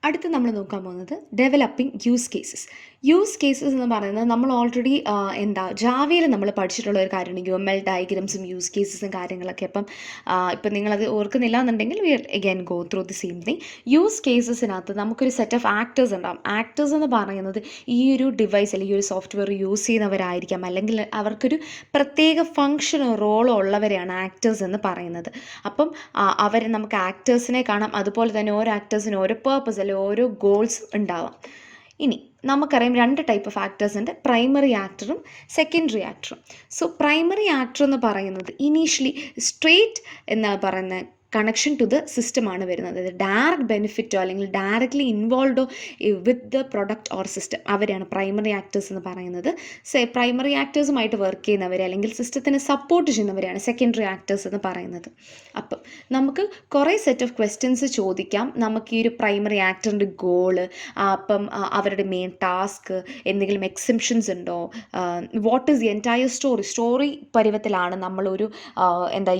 അടുത്ത് നമ്മൾ നോക്കാൻ പോകുന്നത് developing use cases. Use cases എന്ന് പറയുന്നത് നമ്മൾ ഓൾറെഡി ജാവയിൽ നമ്മൾ പഠിച്ചിട്ടുള്ള ഒരു കാര്യമാണ് UML ഡയഗ്രംസും യൂസ് കേസസും കാര്യങ്ങളൊക്കെ. ഇപ്പം നിങ്ങളത് ഓർക്കുന്നില്ല എന്നുണ്ടെങ്കിൽ we again go through the same thing. Use കേസസിനകത്ത് നമുക്കൊരു സെറ്റ് ഓഫ് ആക്ടേഴ്സ് ഉണ്ടാകും. ആക്ടേഴ്സ് എന്ന് പറയുന്നത് ഈ ഒരു ഡിവൈസ് അല്ലെങ്കിൽ ഈ ഒരു സോഫ്റ്റ്വെയർ യൂസ് ചെയ്യുന്നവരായിരിക്കാം, അല്ലെങ്കിൽ അവർക്കൊരു പ്രത്യേക ഫങ്ഷനോ റോളോ ഉള്ളവരെയാണ് ആക്ടേഴ്സ് എന്ന് പറയുന്നത്. അപ്പം അവരെ നമുക്ക് ആക്ടേഴ്സിനെ കാണാം. അതുപോലെ തന്നെ ഓരോ ആക്ടേഴ്സിന് ഓരോ പേർപ്പസ് അല്ലെങ്കിൽ ഓരോ ഗോൾസ് ഉണ്ടാവാം. ഇനി നമുക്കറിയാം 2 ടൈപ്പ് ഓഫ് ആക്ടേഴ്സ് ഉണ്ട്, പ്രൈമറി ആക്ടറും സെക്കൻഡറി ആക്ടറും. സോ പ്രൈമറി ആക്ടർ എന്ന് പറയുന്നത് ഇനീഷ്യലി സ്ട്രേറ്റ് എന്നാണ് പറയുന്നത് കണക്ഷൻ ടു ദ സിസ്റ്റമാണ് വരുന്നത്. അതായത് ഡയറക്റ്റ് ബെനിഫിറ്റോ അല്ലെങ്കിൽ ഡയറക്റ്റ്ലി ഇൻവോൾവ്ഡോ with the product or system, അവരെയാണ് പ്രൈമറി ആക്ടേഴ്സ് എന്ന് പറയുന്നത്. പ്രൈമറി ആക്ടേഴ്സുമായിട്ട് വർക്ക് ചെയ്യുന്നവരെ അല്ലെങ്കിൽ സിസ്റ്റത്തിനെ സപ്പോർട്ട് ചെയ്യുന്നവരെയാണ് സെക്കൻഡറി ആക്ടേഴ്സ് എന്ന് പറയുന്നത്. അപ്പം നമുക്ക് കുറേ സെറ്റ് ഓഫ് ക്വസ്റ്റ്യൻസ് ചോദിക്കാം. നമുക്ക് ഈ ഒരു പ്രൈമറി ആക്ടറിൻ്റെ ഗോള്, അവരുടെ മെയിൻ ടാസ്ക്, എന്തെങ്കിലും എക്സെപ്ഷൻസ് ഉണ്ടോ, what is the entire story പരുവത്തിലാണ് നമ്മളൊരു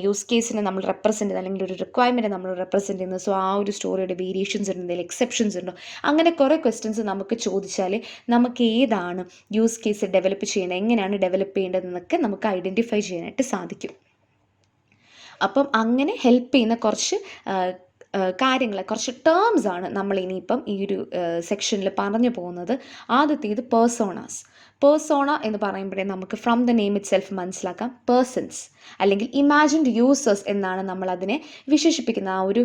യൂസ് കേസിനെ നമ്മൾ റെപ്രസെൻ്റ് ചെയ്യുന്നത് അല്ലെങ്കിൽ ഒരു റിക്വയർമെൻറ്റ് നമ്മൾ റെപ്രസെൻ്റ് ചെയ്യുന്നത്. സോ ആ ഒരു സ്റ്റോറിയുടെ വേരിയേഷൻസ് ഉണ്ടോ, എന്തെങ്കിലും എക്സെപ്ഷൻസ് ഉണ്ടോ, അങ്ങനെ കുറേ ക്വസ്റ്റ്യൻസ് നമുക്ക് ചോദിച്ചാൽ നമുക്ക് ഏതാണ് യൂസ് കേസ് ഡെവലപ്പ് ചെയ്യുന്നത്, എങ്ങനെയാണ് ഡെവലപ്പ് ചെയ്യേണ്ടതെന്നൊക്കെ നമുക്ക് ഐഡൻറ്റിഫൈ ചെയ്യാനായിട്ട് സാധിക്കും. അപ്പം അങ്ങനെ ഹെൽപ്പ് ചെയ്യുന്ന കുറച്ച് കാര്യങ്ങൾ, കുറച്ച് ടേംസ് ആണ് നമ്മൾ ഇനിയിപ്പം ഈ ഒരു സെക്ഷനിൽ പറഞ്ഞു പോകുന്നത്. ആദ്യത്തേത് പേഴ്സോണാസ്. പേഴ്സോണ എന്ന് പറയുമ്പോഴേ നമുക്ക് from the name it self മനസ്സിലാക്കാം പേഴ്സൺസ് അല്ലെങ്കിൽ ഇമാജിൻഡ് യൂസേഴ്സ് എന്നാണ് നമ്മൾ അതിനെ വിശേഷിപ്പിക്കുന്നത്. ആ ഒരു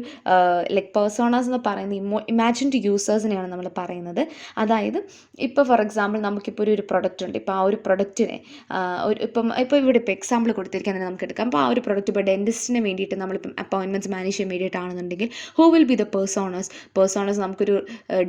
പേഴ്സോണാസ് എന്ന് പറയുന്നത് ഇമാജിൻഡ് യൂസേഴ്സിനെയാണ് നമ്മൾ പറയുന്നത്. അതായത് ഇപ്പോൾ ഫോർ എക്സാമ്പിൾ നമുക്കിപ്പോൾ ഒരു പ്രൊഡക്റ്റ് ഉണ്ട്. ഇപ്പോൾ ആ ഒരു പ്രൊഡക്റ്റിനെ ഇപ്പോൾ ഇവിടെ ഇപ്പോൾ എക്സാമ്പിൾ കൊടുത്തിരിക്കുന്നത് നമുക്ക് എടുക്കാം. അപ്പോൾ ആ ഒരു പ്രൊഡക്റ്റ് ഇപ്പോൾ ഡെൻറ്റിസ്റ്റിന് വേണ്ടിയിട്ട് നമ്മളിപ്പം അപ്പോയിൻമെൻറ്റ്സ് മാനേജ് ചെയ്യാൻ വേണ്ടിയിട്ടാണെന്നുണ്ടെങ്കിൽ ഹൂ വിൽ ബി ദ പേഴ്സോണസ് നമുക്കൊരു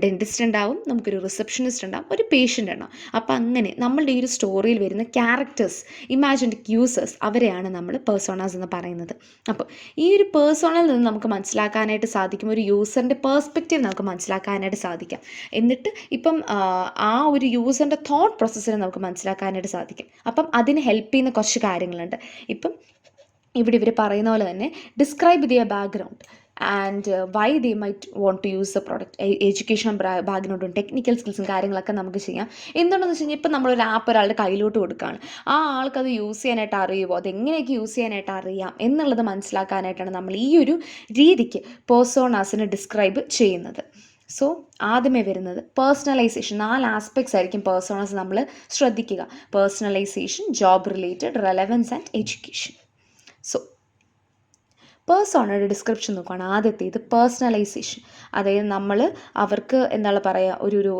ഡെൻറ്റിസ്റ്റ് ഉണ്ടാവും, നമുക്കൊരു റിസപ്ഷനിസ്റ്റ് ഉണ്ടാവും, ഒരു പേഷ്യൻ്റ് ഉണ്ടാവും. അപ്പോൾ അങ്ങനെ നമ്മളുടെ ഈ ഒരു സ്റ്റോറിയിൽ വരുന്ന ക്യാരക്ടേഴ്സ്, ഇമാജിൻഡ് യൂസേഴ്സ്, അവരെയാണ് നമ്മൾ പേഴ്സോണാസ് എന്ന് പറയുന്നത്. അപ്പോൾ ഈ ഒരു പേഴ്സോണയിൽ നിന്ന് നമുക്ക് മനസ്സിലാക്കാനായിട്ട് സാധിക്കും, ഒരു യൂസറിൻ്റെ പേഴ്സ്പെക്റ്റീവ് നമുക്ക് മനസ്സിലാക്കാനായിട്ട് സാധിക്കാം. എന്നിട്ട് ഇപ്പം ആ ഒരു യൂസറിൻ്റെ തോട്ട് പ്രോസസ്സിനെ നമുക്ക് മനസ്സിലാക്കാനായിട്ട് സാധിക്കും. അപ്പം അതിന് ഹെൽപ്പ് ചെയ്യുന്ന കുറച്ച് കാര്യങ്ങളുണ്ട്. ഇപ്പം ഇവിടെ ഇവർ പറയുന്ന പോലെ തന്നെ describe their background and why they might want to use the product. Education ബാക്ക്ഗ്രൗണ്ടും ടെക്നിക്കൽ സ്കിൽസും കാര്യങ്ങളൊക്കെ നമുക്ക് ചെയ്യാം. എന്തുകൊണ്ടെന്ന് വെച്ച് കഴിഞ്ഞാൽ ഇപ്പം നമ്മളൊരു ആപ്പ് ഒരാളുടെ കയ്യിലോട്ട് കൊടുക്കുകയാണ്, ആ ആൾക്കത് യൂസ് ചെയ്യാനായിട്ട് അറിയുമോ, അതെങ്ങനെയൊക്കെ യൂസ് ചെയ്യാനായിട്ട് അറിയാം എന്നുള്ളത് മനസ്സിലാക്കാനായിട്ടാണ് നമ്മൾ ഈ ഒരു രീതിക്ക് പേഴ്സോണാസിനെ ഡിസ്ക്രൈബ് ചെയ്യുന്നത്. സോ ആദ്യമേ വരുന്നത് പേഴ്സണലൈസേഷൻ. 4 ആസ്പെക്ട്സ് ആയിരിക്കും പേഴ്സോണാസ് നമ്മൾ ശ്രദ്ധിക്കുക. Personalisation, job related, relevance and education. So പേഴ്സോണയുടെ ഡിസ്ക്രിപ്ഷൻ നോക്കുകയാണ്. ആദ്യത്തേത് പേഴ്സണലൈസേഷൻ. അതായത് നമ്മൾ അവർക്ക് എന്താണ് പറയുക, ഒരു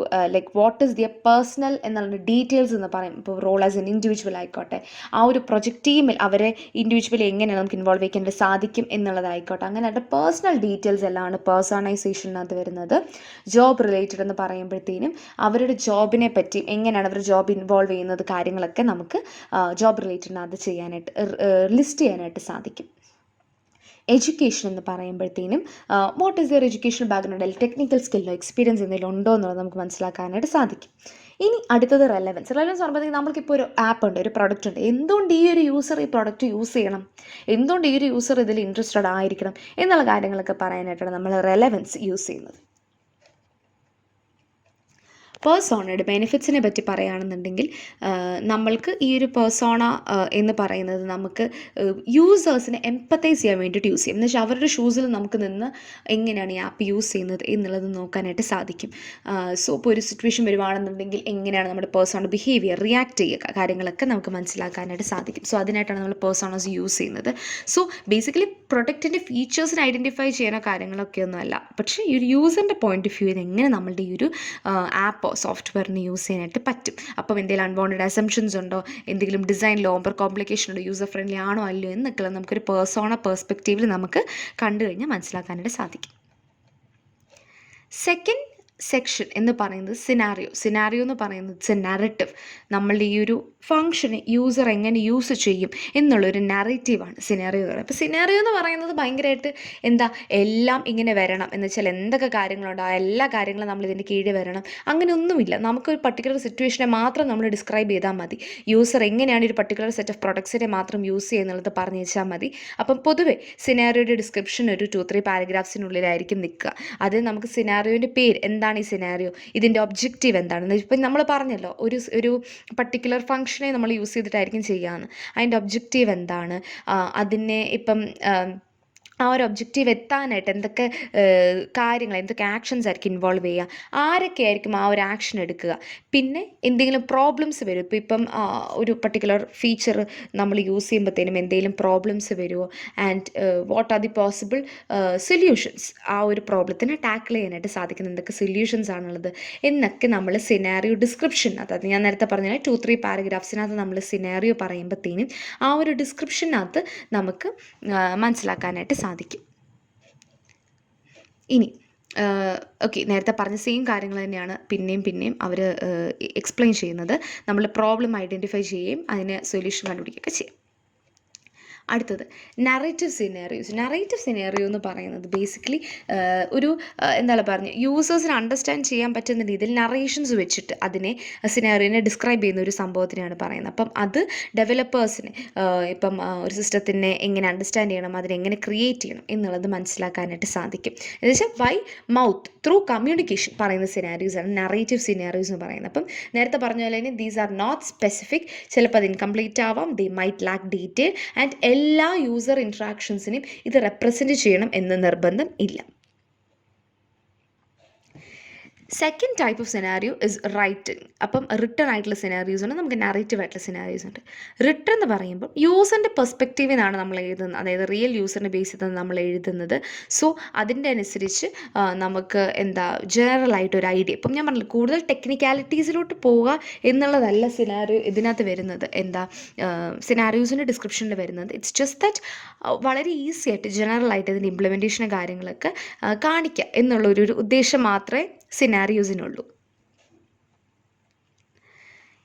വാട്ട് ഈസ് ദിയർ പേഴ്സണൽ എന്നുള്ള ഡീറ്റെയിൽസ് എന്ന് പറയും. ഇപ്പോൾ റോൾ ആസ് എൻ ഇൻഡിവിജ്വൽ ആയിക്കോട്ടെ, ആ ഒരു പ്രൊജക്റ്റ് ടീമിൽ അവരെ ഇൻഡിവിജ്വലി എങ്ങനെയാണ് നമുക്ക് ഇൻവോൾവ് ചെയ്യാൻ സാധിക്കും എന്നുള്ളതായിക്കോട്ടെ, അങ്ങനെ അവരുടെ പേഴ്സണൽ ഡീറ്റെയിൽസ് എല്ലാമാണ് പേഴ്സണലൈസേഷനകത്ത് വരുന്നത്. ജോബ് റിലേറ്റഡ് എന്ന് പറയുമ്പോഴത്തേനും അവരുടെ ജോബിനെ പറ്റി, എങ്ങനെയാണ് അവർ ജോബ് ഇൻവോൾവ് ചെയ്യുന്നത്, കാര്യങ്ങളൊക്കെ നമുക്ക് ജോബ് റിലേറ്റഡിനകത്ത് ചെയ്യാനായിട്ട് ലിസ്റ്റ് ചെയ്യാനായിട്ട് സാധിക്കും. എഡ്യൂക്കേഷൻ എന്ന് പറയുമ്പോഴത്തേനും what is their education background, അല്ലെങ്കിൽ ടെക്നിക്കൽ സ്കില്ലോ എക്സ്പീരിയൻസ് എന്തെങ്കിലും ഉണ്ടോ എന്നുള്ളത് നമുക്ക് മനസ്സിലാക്കാനായിട്ട് സാധിക്കും. ഇനി അടുത്തത് റെലവൻസ്. പറയുമ്പോഴത്തേക്കും നമുക്കിപ്പോൾ ഒരു ആപ്പ് ഉണ്ട്, ഒരു പ്രൊഡക്റ്റ് ഉണ്ട്, എന്തുകൊണ്ട് ഈ ഒരു യൂസർ ഈ പ്രൊഡക്റ്റ് യൂസ് ചെയ്യണം, എന്തുകൊണ്ട് ഈ ഒരു യൂസർ ഇതിൽ ഇൻട്രസ്റ്റഡ് ആയിരിക്കണം എന്നുള്ള കാര്യങ്ങളൊക്കെ പറയാനായിട്ടാണ് നമ്മൾ റെലവൻസ് യൂസ് ചെയ്യുന്നത്. പേഴ്സോണയുടെ ബെനിഫിറ്റ്സിനെ പറ്റി പറയുകയാണെന്നുണ്ടെങ്കിൽ നമ്മൾക്ക് ഈ ഒരു പേഴ്സോണ എന്ന് പറയുന്നത് നമുക്ക് യൂസേഴ്സിനെ എംപത്തൈസ് ചെയ്യാൻ വേണ്ടിയിട്ട് യൂസ് ചെയ്യും. എന്ന് വെച്ചാൽ അവരുടെ ഷൂസിൽ നമുക്ക് നിന്ന് എങ്ങനെയാണ് ഈ ആപ്പ് യൂസ് ചെയ്യുന്നത് എന്നുള്ളത് നോക്കാനായിട്ട് സാധിക്കും. സോ ഇപ്പോൾ ഒരു സിറ്റുവേഷൻ വരുവാണെന്നുണ്ടെങ്കിൽ എങ്ങനെയാണ് നമ്മുടെ പേഴ്സോണ ബിഹേവിയർ, റിയാക്ട് ചെയ്യുക, കാര്യങ്ങളൊക്കെ നമുക്ക് മനസ്സിലാക്കാനായിട്ട് സാധിക്കും. സോ അതിനായിട്ടാണ് നമ്മൾ പേഴ്സോണസ് യൂസ് ചെയ്യുന്നത്. സോ ബേസിക്കലി പ്രൊഡക്റ്റിൻ്റെ ഫീച്ചേഴ്സിനെ ഐഡൻറ്റിഫൈ ചെയ്യുന്ന കാര്യങ്ങളൊക്കെ ഒന്നുമല്ല, പക്ഷേ ഈ ഒരു യൂസറിൻ്റെ പോയിന്റ് ഓഫ് വ്യൂവിൽ എങ്ങനെ നമ്മളുടെ ഈ ഒരു ആപ്പോ സോഫ്റ്റ്വെയറിന് യൂസ് ചെയ്യാനായിട്ട് പറ്റും. അപ്പം എന്തെങ്കിലും അൺവാണ്ടഡ് അസംഷൻസ് ഉണ്ടോ, എന്തെങ്കിലും ഡിസൈനിലോ ഓവർ കോംപ്ലിക്കേഷൻ ഉണ്ടോ, യൂസർ ഫ്രണ്ട്ലി ആണോ അല്ലയോ എന്നൊക്കെ നമുക്കൊരു പേഴ്സോണ പേഴ്സ്പെക്റ്റീവിൽ നമുക്ക് കണ്ടു കഴിഞ്ഞാൽ മനസ്സിലാക്കാനായിട്ട് സാധിക്കും. സെക്കൻഡ് സെക്ഷൻ എന്ന് പറയുന്നത് സിനാരിയോ എന്ന് പറയുന്നത് ഇറ്റ്സ് എ നറേറ്റീവ്. നമ്മളുടെ ഈ ഒരു ഫംഗ്ഷനെ യൂസർ എങ്ങനെ യൂസ് ചെയ്യും എന്നുള്ളൊരു നറേറ്റീവാണ് സിനാരിയോ എന്ന് പറയുന്നത്. അപ്പോൾ സിനാരിയോ എന്ന് പറയുന്നത് ഭയങ്കരമായിട്ട് എല്ലാം ഇങ്ങനെ വരണം എന്ന് വെച്ചാൽ എന്തൊക്കെ കാര്യങ്ങളുണ്ടോ ആ എല്ലാ കാര്യങ്ങളും നമ്മൾ ഇതിൻ്റെ കീഴിൽ വരണം, അങ്ങനെയൊന്നുമില്ല. നമുക്കൊരു പർട്ടിക്കുലർ സിറ്റുവേഷനെ മാത്രം നമ്മൾ ഡിസ്ക്രൈബ് ചെയ്താൽ മതി. യൂസർ എങ്ങനെയാണ് ഒരു പർട്ടിക്കുലർ സെറ്റ് ഓഫ് പ്രൊഡക്ട്സിനെ മാത്രം യൂസ് ചെയ്യുന്നുള്ളത് പറഞ്ഞു വെച്ചാൽ മതി. അപ്പം പൊതുവെ സിനാരിയോയുടെ ഡിസ്ക്രിപ്ഷൻ ഒരു 2-3 പാരഗ്രാഫ്സിനുള്ളിലായിരിക്കും നിൽക്കുക. അത് നമുക്ക് സിനാരിയോൻ്റെ പേര് എന്താണ്, ഈ സിനാരിയോ, ഇതിൻ്റെ ഒബ്ജക്റ്റീവ് എന്താണെന്ന് ഇപ്പം നമ്മൾ പറഞ്ഞല്ലോ, ഒരു പർട്ടിക്കുലർ ഫംഗ്ഷനെ നമ്മൾ യൂസ് ചെയ്തിട്ടായിരിക്കും ചെയ്യാമെന്ന്. അതിൻ്റെ ഒബ്ജക്റ്റീവ് എന്താണ്, അതിനെ ഇപ്പം ആ ഒരു ഒബ്ജക്റ്റീവ് എത്താനായിട്ട് എന്തൊക്കെ കാര്യങ്ങൾ, എന്തൊക്കെ ആക്ഷൻസ് ആയിരിക്കും ഇൻവോൾവ് ചെയ്യുക, ആരൊക്കെ ആയിരിക്കും ആ ഒരു ആക്ഷൻ എടുക്കുക, പിന്നെ എന്തെങ്കിലും പ്രോബ്ലംസ് വരും. ഇപ്പം ഒരു പർട്ടിക്കുലർ ഫീച്ചർ നമ്മൾ യൂസ് ചെയ്യുമ്പോഴത്തേനും എന്തെങ്കിലും പ്രോബ്ലംസ് വരുമോ, and what are the possible solutions, ആ ഒരു പ്രോബ്ലത്തിനെ ടാക്കിൾ ചെയ്യാനായിട്ട് സാധിക്കുന്ന എന്തൊക്കെ സൊല്യൂഷൻസ് ആണുള്ളത് എന്നൊക്കെ നമ്മൾ സിനാരിയോ ഡിസ്ക്രിപ്ഷൻ, അതായത് ഞാൻ നേരത്തെ പറഞ്ഞ 2-3 പാരഗ്രാഫ്സിനകത്ത് നമ്മൾ സിനാരിയോ പറയുമ്പോഴത്തേനും ആ ഒരു ഡിസ്ക്രിപ്ഷനകത്ത് നമുക്ക് മനസ്സിലാക്കാനായിട്ട് സാധിക്കും. ഇനി ഓക്കെ, നേരത്തെ പറഞ്ഞ സെയിം കാര്യങ്ങൾ തന്നെയാണ് പിന്നെയും അവർ എക്സ്പ്ലെയിൻ ചെയ്യുന്നത്. നമ്മൾ പ്രോബ്ലം ഐഡൻറ്റിഫൈ ചെയ്യുകയും അതിന് സൊല്യൂഷൻ കണ്ടുപിടിക്കുകയൊക്കെ ചെയ്യും. അടുത്തത് നറേറ്റീവ് സിനാരിയോ എന്ന് പറയുന്നത് ബേസിക്കലി ഒരു എന്താണ് പറഞ്ഞത്, യൂസേഴ്സിന് അണ്ടർസ്റ്റാൻഡ് ചെയ്യാൻ പറ്റുന്ന രീതിയിൽ നറേഷൻസ് വെച്ചിട്ട് അതിനെ സിനാരിയോനെ ഡിസ്ക്രൈബ് ചെയ്യുന്ന ഒരു സംഭവത്തിനാണ് പറയുന്നത്. അപ്പം അത് ഡെവലപ്പേഴ്സിന് ഇപ്പം ഒരു സിസ്റ്റത്തിനെ എങ്ങനെ അണ്ടർസ്റ്റാൻഡ് ചെയ്യണം, അതിനെങ്ങനെ ക്രിയേറ്റ് ചെയ്യണം എന്നുള്ളത് മനസ്സിലാക്കാനായിട്ട് സാധിക്കും. എന്നുവെച്ചാൽ ബൈ മൗത്ത് ത്രൂ കമ്മ്യൂണിക്കേഷൻ പറയുന്ന സിനാരിയോസാണ് നറേറ്റീവ് സിനാരിയോസ് എന്ന് പറയുന്നത്. അപ്പം നേരത്തെ പറഞ്ഞ പോലെ തന്നെ ദീസ് ആർ നോട്ട് സ്പെസിഫിക്, ചിലപ്പോൾ അത് ഇൻകംപ്ലീറ്റ് ആവാം, they might lack detail, and എല്ലാ യൂസർ ഇൻട്രാക്ഷൻസിനെയും ഇത് റെപ്രസെൻറ്റ് ചെയ്യണം എന്ന് നിർബന്ധം ഇല്ല. Second type of scenario is writing. അപ്പം റിട്ടൺ ആയിട്ടുള്ള സിനാരിയോസ് ഉണ്ട്, നമുക്ക് നറേറ്റീവ് ആയിട്ടുള്ള സിനാരിയോസ് ഉണ്ട്. റിട്ടൺ എന്ന് പറയുമ്പോൾ യൂസറിൻ്റെ പെർസ്പെക്റ്റീവിൽ നിന്നാണ് നമ്മൾ എഴുതുന്നത്, അതായത് റിയൽ യൂസറിനെ ബേസ് ചെയ്താണ് നമ്മൾ എഴുതുന്നത്. സോ അതിൻ്റെ അനുസരിച്ച് നമുക്ക് ജനറൽ ആയിട്ട് ഒരു ഐഡിയ, ഇപ്പം ഞാൻ പറഞ്ഞില്ല കൂടുതൽ ടെക്നിക്കാലിറ്റീസിലോട്ട് പോവുക എന്നുള്ളതല്ല സിനാരിയോ ഇതിനകത്ത് വരുന്നത്, സിനാരിയോസിൻ്റെ ഡിസ്ക്രിപ്ഷനിൽ വരുന്നത്. ഇറ്റ്സ് ജസ്റ്റ് ദാറ്റ് വളരെ ഈസി ആയിട്ട് ജനറൽ ആയിട്ട് ഇതിൻ്റെ ഇംപ്ലിമെൻറ്റേഷൻ കാര്യങ്ങളൊക്കെ കാണിക്കുക എന്നുള്ളൊരു ഉദ്ദേശം മാത്രമേ സിനാരിയോസിനുള്ളൂ.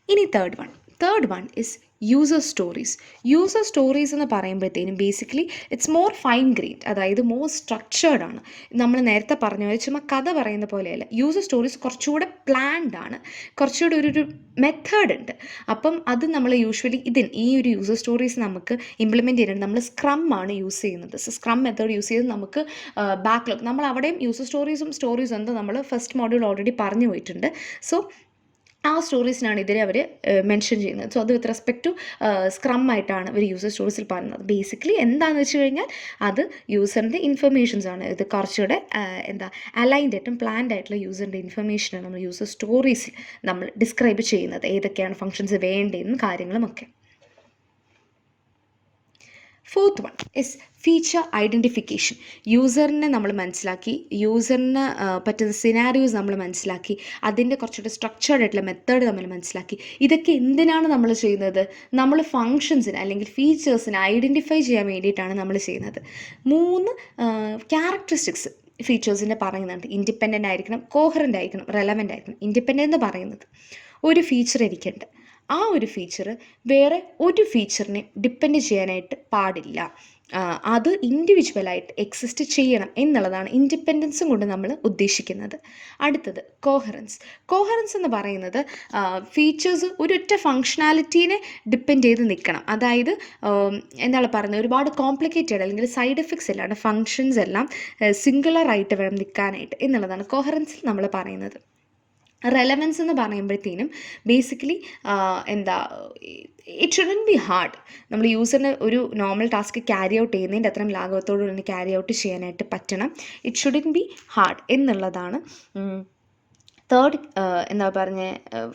ഇനി third one is user stories എന്ന് പറയുമ്പോഴത്തേനും basically it's more fine grade, അതായത് മോർ സ്ട്രക്ചേർഡ് ആണ്. നമ്മൾ നേരത്തെ പറഞ്ഞ പോലെ ചുമ്മാ കഥ പറയുന്ന പോലെയല്ല. യൂസർ സ്റ്റോറീസ് കുറച്ചുകൂടെ പ്ലാൻഡ് ആണ്, കുറച്ചുകൂടെ ഒരു മെത്തേഡ് ഉണ്ട്. അപ്പം അത് നമ്മൾ യൂഷ്വലി ഈ ഒരു യൂസർ സ്റ്റോറീസ് നമുക്ക് ഇംപ്ലിമെൻറ്റ് ചെയ്യാനായിട്ട് നമ്മൾ സ്ക്രം ആണ് യൂസ് ചെയ്യുന്നത്. സോ സ്ക്രം മെത്തേഡ് യൂസ് ചെയ്ത് നമുക്ക് ബാക്ക്ലോഗ്, നമ്മൾ അവിടെയും യൂസർ സ്റ്റോറീസ് എന്താ നമ്മൾ ഫസ്റ്റ് മോഡ്യൂൾ ഓൾറെഡി പറഞ്ഞു പോയിട്ടുണ്ട്. സോ ആ സ്റ്റോറീസിനാണ് ഇതിനെ അവർ മെൻഷൻ ചെയ്യുന്നത്. സോ അത് വിത്ത് റെസ്പെക്ട് ടു സ്ക്രം ആയിട്ടാണ് അവർ യൂസർ സ്റ്റോറീസിൽ പറയുന്നത്. ബേസിക്കലി എന്താണെന്ന് വെച്ച് കഴിഞ്ഞാൽ അത് യൂസറിൻ്റെ ഇൻഫർമേഷൻസ് ആണ്. ഇത് കുറച്ചുകൂടെ അലൈൻഡ് ആയിട്ടും പ്ലാൻഡ് ആയിട്ടുള്ള യൂസറിൻ്റെ ഇൻഫർമേഷനാണ് നമ്മൾ യൂസർ സ്റ്റോറീസിൽ നമ്മൾ ഡിസ്ക്രൈബ് ചെയ്യുന്നത്, ഏതൊക്കെയാണ് ഫങ്ഷൻസ് വേണ്ടതെന്നും കാര്യങ്ങളുമൊക്കെ. Fourth one is feature identification. യൂസറിനെ നമ്മൾ മനസ്സിലാക്കി, യൂസറിന് പറ്റുന്ന സിനാരിയോസ് നമ്മൾ മനസ്സിലാക്കി, അതിൻ്റെ കുറച്ചുകൂടെ സ്ട്രക്ചേർഡ് ആയിട്ടുള്ള മെത്തേഡ് നമ്മൾ മനസ്സിലാക്കി. ഇതൊക്കെ എന്തിനാണ് നമ്മൾ ചെയ്യുന്നത്? നമ്മൾ ഫങ്ഷൻസിന് അല്ലെങ്കിൽ ഫീച്ചേഴ്സിന് ഐഡൻറ്റിഫൈ ചെയ്യാൻ വേണ്ടിയിട്ടാണ് നമ്മൾ ചെയ്യുന്നത്. 3 ക്യാരക്ടറിസ്റ്റിക്സ് ഫീച്ചേഴ്സിൻ്റെ പറയുന്നുണ്ട്. ഇൻഡിപെൻഡൻ്റ് ആയിരിക്കണം, കോഹറൻ്റ് ആയിരിക്കണം, റെലവൻ്റ് ആയിരിക്കണം. ഇൻഡിപെൻഡൻ്റ് എന്ന് പറയുന്നത് ഒരു ഫീച്ചർ ഇരിക്കേണ്ട, ആ ഒരു ഫീച്ചർ വേറെ ഒരു ഫീച്ചറിനെ ഡിപ്പെൻഡ് ചെയ്യാനായിട്ട് പാടില്ല, അത് ഇൻഡിവിജ്വലായിട്ട് എക്സിസ്റ്റ് ചെയ്യണം എന്നുള്ളതാണ് ഇൻഡിപെൻഡൻസും കൊണ്ട് നമ്മൾ ഉദ്ദേശിക്കുന്നത്. അടുത്തത് കോഹറൻസ് എന്ന് പറയുന്നത് ഫീച്ചേഴ്സ് ഒരൊറ്റ ഫങ്ഷനാലിറ്റീനെ ഡിപ്പെൻഡ് ചെയ്ത് നിൽക്കണം. അതായത് എന്താണ് പറയുന്നത്, ഒരുപാട് കോംപ്ലിക്കേറ്റഡ് അല്ലെങ്കിൽ സൈഡ് എഫക്ട്സ് ഇല്ലാണ്ട് ഫങ്ഷൻസ് എല്ലാം സിംഗുലറായിട്ട് വേണം നിൽക്കാനായിട്ട് എന്നുള്ളതാണ് കോഹറൻസിൽ നമ്മൾ പറയുന്നത്. റെലവൻസ് എന്ന് പറയുമ്പോഴത്തേനും basically it shouldn't B hard. നമ്മൾ യൂസറിന് ഒരു നോർമൽ ടാസ്ക് ക്യാരി ഔട്ട് ചെയ്യുന്നതിൻ്റെ അത്രയും ലാഘവത്തോടു തന്നെ ക്യാരി ഔട്ട് ചെയ്യാനായിട്ട് പറ്റണം. ഇറ്റ് ഷുഡൻറ്റ് ബി ഹാർഡ് എന്നുള്ളതാണ് തേർഡ് എന്താ പറഞ്ഞ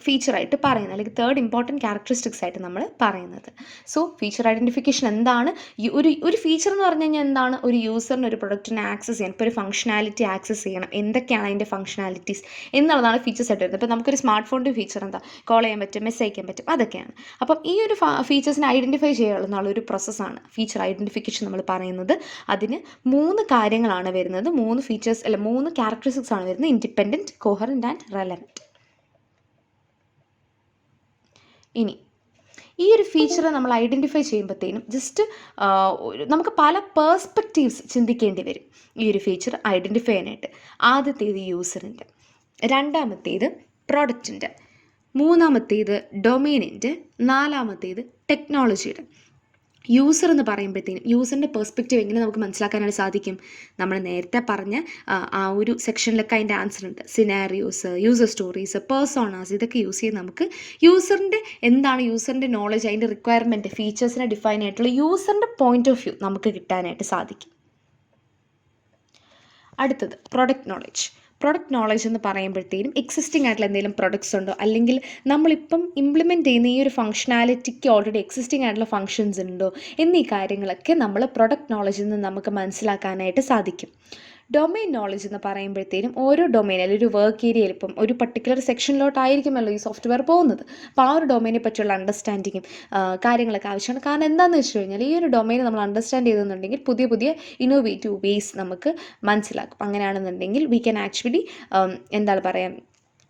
ഫീച്ചറായിട്ട് പറയുന്നത്, അല്ലെങ്കിൽ തേർഡ് ഇമ്പോർട്ടൻറ്റ് ക്യാരക്ടറിസ്റ്റിക്സ് ആയിട്ട് നമ്മൾ പറയുന്നത്. സോ ഫീച്ചർ ഐഡൻറ്റിഫിക്കേഷൻ എന്താണ്? ഒരു ഫീച്ചർ എന്ന് പറഞ്ഞു കഴിഞ്ഞാൽ എന്താണ്? ഒരു യൂസറിന് ഒരു പ്രൊഡക്റ്റിനെ ആക്സസ് ചെയ്യണം, ഇപ്പോൾ ഒരു ഫംഗ്ഷനാലിറ്റി ആക്സസ് ചെയ്യണം, എന്തൊക്കെയാണ് അതിൻ്റെ ഫംഗ്ഷനാലിറ്റീസ് എന്നുള്ളതാണ് ഫീച്ചേഴ്സ് ആയിട്ട് വരുന്നത്. ഇപ്പോൾ നമുക്കൊരു സ്മാർട്ട് ഫോണിൻ്റെ ഫീച്ചർ എന്താ? കോൾ ചെയ്യാൻ പറ്റും, മെസ്സേജ് അയക്കാൻ പറ്റും, അതൊക്കെയാണ്. അപ്പം ഈ ഒരു ഫീച്ചേഴ്സിനെ ഐഡൻറ്റിഫൈ ചെയ്യാനുള്ള ഒരു പ്രോസസ്സാണ് ഫീച്ചർ ഐഡൻറ്റിഫിക്കേഷൻ നമ്മൾ പറയുന്നത്. അതിന് 3 കാര്യങ്ങളാണ് വരുന്നത്, 3 ഫീച്ചേഴ്സ് അല്ല 3 ക്യാരക്ടറിസ്റ്റിക്സ് ആണ് വരുന്നത്: ഇൻഡിപെൻഡൻറ്റ്, കോഹറൻറ്റ് ആൻഡ് റെലവൻറ്റ്. ഇനി ഈ ഒരു ഫീച്ചർ നമ്മൾ ഐഡൻറ്റിഫൈ ചെയ്യുമ്പോഴത്തേനും ജസ്റ്റ് നമുക്ക് പല പേഴ്സ്പെക്റ്റീവ്സ് ചിന്തിക്കേണ്ടി വരും ഈ ഒരു ഫീച്ചർ ഐഡൻറ്റിഫൈ ചെയ്യാനായിട്ട്. ആദ്യത്തേത് യൂസറിൻ്റെ, രണ്ടാമത്തേത് പ്രോഡക്റ്റിൻ്റെ, മൂന്നാമത്തേത് ഡൊമെയിനിൻ്റെ, നാലാമത്തേത് ടെക്നോളജിയുടെ. യൂസർ എന്ന് പറയുമ്പോഴത്തേനും യൂസറിൻ്റെ പെർസ്പെക്റ്റീവ് എങ്ങനെ നമുക്ക് മനസ്സിലാക്കാനായിട്ട് സാധിക്കും? നമ്മൾ നേരത്തെ പറഞ്ഞ ആ ഒരു സെക്ഷനിലൊക്കെ അതിൻ്റെ ആൻസർ ഉണ്ട്. സിനാരിയോസ്, യൂസർ സ്റ്റോറീസ്, പേഴ്സോണാസ്, ഇതൊക്കെ യൂസ് ചെയ്ത് നമുക്ക് യൂസറിൻ്റെ എന്താണ് യൂസറിൻ്റെ നോളജ്, അതിൻ്റെ റിക്വയർമെൻറ്റ്, ഫീച്ചേഴ്സിനെ ഡിഫൈൻ ആയിട്ടുള്ള യൂസറിൻ്റെ പോയിന്റ് ഓഫ് വ്യൂ നമുക്ക് കിട്ടാനായിട്ട് സാധിക്കും. അടുത്തത് പ്രൊഡക്റ്റ് നോളജ്. പ്രൊഡക്റ്റ് നോളജ് എന്ന് പറയുമ്പോഴത്തേനും എക്സിസ്റ്റിംഗ് ആയിട്ടുള്ള എന്തെങ്കിലും പ്രൊഡക്ട്സ് ഉണ്ടോ, അല്ലെങ്കിൽ നമ്മളിപ്പം ഇംപ്ലിമെൻറ്റ് ചെയ്യുന്ന ഈ ഒരു ഫംഗ്ഷനാലിറ്റിക്ക് ഓൾറെഡി എക്സിസ്റ്റിംഗ് ആയിട്ടുള്ള ഫംഗ്ഷൻസ് ഉണ്ടോ എന്നീ കാര്യങ്ങളൊക്കെ നമ്മൾ പ്രൊഡക്റ്റ് നോളജിൽ നിന്ന് നമുക്ക് മനസ്സിലാക്കാനായിട്ട് സാധിക്കും. ഡൊമെയിൻ നോളജ് എന്ന് പറയുമ്പോഴത്തേനും ഓരോ ഡൊമെയിൻ, അല്ലെങ്കിൽ ഒരു വർക്ക് ഏരിയയിൽ ഇപ്പം ഒരു പർട്ടിക്കുലർ സെക്ഷനിലോട്ടായിരിക്കുമല്ലോ ഈ സോഫ്റ്റ്വെയർ പോകുന്നത്. അപ്പോൾ ആ ഒരു ഡൊമെയിനെ പറ്റിയുള്ള അണ്ടർസ്റ്റാൻഡിങ്ങും കാര്യങ്ങളൊക്കെ ആവശ്യമാണ്. കാരണം എന്താണെന്ന് വെച്ച് കഴിഞ്ഞാൽ ഈ ഒരു ഡൊമെയിൻ നമ്മൾ അണ്ടർസ്റ്റാൻഡ് ചെയ്തെന്നുണ്ടെങ്കിൽ പുതിയ പുതിയ ഇന്നോവേറ്റീവ് വേസ് നമുക്ക് മനസ്സിലാക്കും. അങ്ങനെയാണെന്നുണ്ടെങ്കിൽ വി ക്യാൻ ആക്ച്വലി എന്താണ് പറയുക,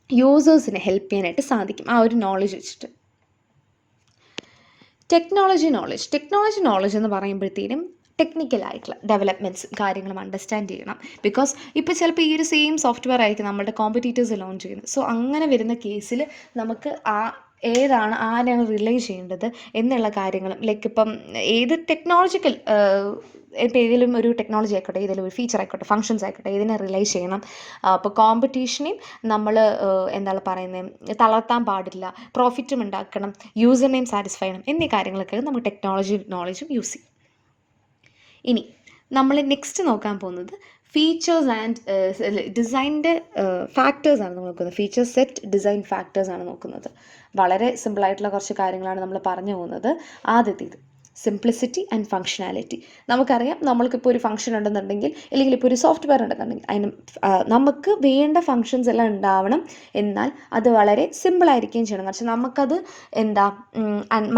യൂസേഴ്സിനെ ഹെൽപ്പ് ചെയ്യാനായിട്ട് സാധിക്കും ആ ഒരു നോളജ് വെച്ചിട്ട്. ടെക്നോളജി നോളജ് എന്ന് പറയുമ്പോഴത്തേനും ടെക്നിക്കലായിട്ടുള്ള ഡെവലപ്മെൻറ്റ്സ് കാര്യങ്ങളും അണ്ടർസ്റ്റാൻഡ് ചെയ്യണം. ബിക്കോസ് ഇപ്പോൾ ചിലപ്പോൾ ഈ ഒരു സെയിം സോഫ്റ്റ്വെയർ ആയിരിക്കും നമ്മളുടെ കോമ്പറ്റീറ്റേഴ്സ് ലോഞ്ച് ചെയ്യുന്നത്. സോ അങ്ങനെ വരുന്ന കേസിൽ നമുക്ക് ആരാണ് റിലേ ചെയ്യേണ്ടത് എന്നുള്ള കാര്യങ്ങളും, ലൈക്ക് ഇപ്പം ഏത് ടെക്നോളജിക്കൽ ഇപ്പോൾ ഏതെങ്കിലും ഒരു ടെക്നോളജി ആയിക്കോട്ടെ, ഏതെങ്കിലും ഒരു ഫീച്ചർ ആയിക്കോട്ടെ, ഫംഗ്ഷൻസ് ആയിക്കോട്ടെ, ഇതിനെ റിലേ ചെയ്യണം. അപ്പോൾ കോമ്പറ്റീഷനെയും നമ്മൾ എന്താണ് പറയുന്നത്, തളർത്താൻ പാടില്ല, പ്രോഫിറ്റും ഉണ്ടാക്കണം, യൂസറിനെയും സാറ്റിസ്ഫൈ ചെയ്യണം എന്നീ കാര്യങ്ങളൊക്കെ നമുക്ക് ടെക്നോളജി നോളജും യൂസ് ചെയ്യും. ഇനി നമ്മൾ നെക്സ്റ്റ് നോക്കാൻ പോകുന്നത് ഫീച്ചേഴ്സ് ആൻഡ് ഡിസൈൻ്റെ ഫാക്ടേഴ്സാണ് നമ്മൾ നോക്കുന്നത്. ഫീച്ചർ സെറ്റ്, ഡിസൈൻ ഫാക്ടേഴ്സാണ് നോക്കുന്നത്. വളരെ സിമ്പിളായിട്ടുള്ള കുറച്ച് കാര്യങ്ങളാണ് നമ്മൾ പറഞ്ഞു പോകുന്നത്. ആദ്യത്തേത് സിംപ്ലിസിറ്റി ആൻഡ് ഫങ്ഷനാലിറ്റി. നമുക്കറിയാം, നമ്മൾക്കിപ്പോൾ ഒരു ഫംഗ്ഷൻ ഉണ്ടെന്നുണ്ടെങ്കിൽ, അല്ലെങ്കിൽ ഇപ്പോൾ ഒരു സോഫ്റ്റ്വെയർ ഉണ്ടെന്നുണ്ടെങ്കിൽ അതിന് നമുക്ക് വേണ്ട ഫങ്ഷൻസ് എല്ലാം ഉണ്ടാവണം, എന്നാൽ അത് വളരെ സിമ്പിളായിരിക്കുകയും ചെയ്യണം. പക്ഷേ നമുക്കത്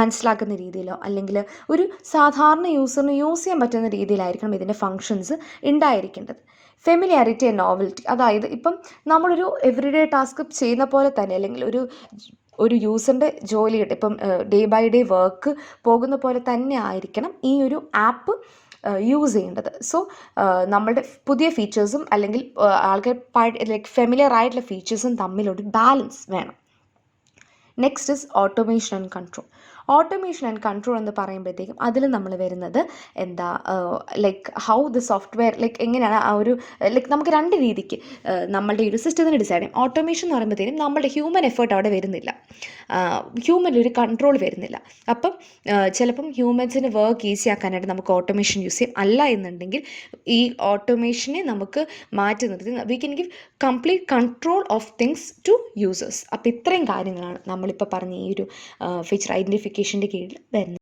മനസ്സിലാക്കുന്ന രീതിയിലോ അല്ലെങ്കിൽ ഒരു സാധാരണ യൂസറിന് യൂസ് ചെയ്യാൻ പറ്റുന്ന രീതിയിലായിരിക്കണം ഇതിൻ്റെ ഫങ്ഷൻസ് ഉണ്ടായിരിക്കേണ്ടത്. ഫെമിലിയാരിറ്റി ആൻഡ് നോവൽറ്റി, അതായത് ഇപ്പം നമ്മളൊരു എവറിഡേ ടാസ്ക് ചെയ്യുന്ന പോലെ തന്നെ, അല്ലെങ്കിൽ ഒരു യൂസറിൻ്റെ ജോലിയുടെ ഇപ്പം ഡേ ബൈ ഡേ വർക്ക് പോകുന്ന പോലെ തന്നെ ആയിരിക്കണം ഈ ഒരു ആപ്പ് യൂസ് ചെയ്യേണ്ടത്. സോ നമ്മളുടെ പുതിയ ഫീച്ചേഴ്സും അല്ലെങ്കിൽ ആൾക്കാർ ലൈക്ക് ഫെമിലിയർ ആയിട്ടുള്ള ഫീച്ചേഴ്സും തമ്മിലൊരു ബാലൻസ് വേണം. Next is automation and control. Automation and control എന്ന് പറയുമ്പോഴത്തേക്കും അതിൽ നമ്മൾ വരുന്നത് like how the software, like എങ്ങനെയാണ് ആ ഒരു ലൈക്ക് നമുക്ക് രണ്ട് രീതിക്ക് നമ്മളുടെ ഒരു സിസ്റ്റത്തിന് ഡിസൈഡ് ചെയ്യും. ഓട്ടോമേഷൻ എന്ന് പറയുമ്പോഴത്തേക്കും നമ്മളുടെ ഹ്യൂമൻ എഫേർട്ട് അവിടെ വരുന്നില്ല, ഹ്യൂമനിലൊരു കൺട്രോൾ വരുന്നില്ല. അപ്പം ചിലപ്പം ഹ്യൂമൻസിന് വർക്ക് ഈസി ആക്കാനായിട്ട് നമുക്ക് ഓട്ടോമേഷൻ യൂസ് ചെയ്യും. അല്ല എന്നുണ്ടെങ്കിൽ ഈ ഓട്ടോമേഷനെ നമുക്ക് മാറ്റി നിർത്തി we can give complete control of things to users. അപ്പോൾ ഇത്രയും കാര്യങ്ങളാണ് നമ്മളിപ്പോൾ പറഞ്ഞ ഈ ഒരു ഫീച്ചർ ഐഡൻറ്റിഫിക്കേഷൻ്റെ കീഴിൽ വരുന്നത്.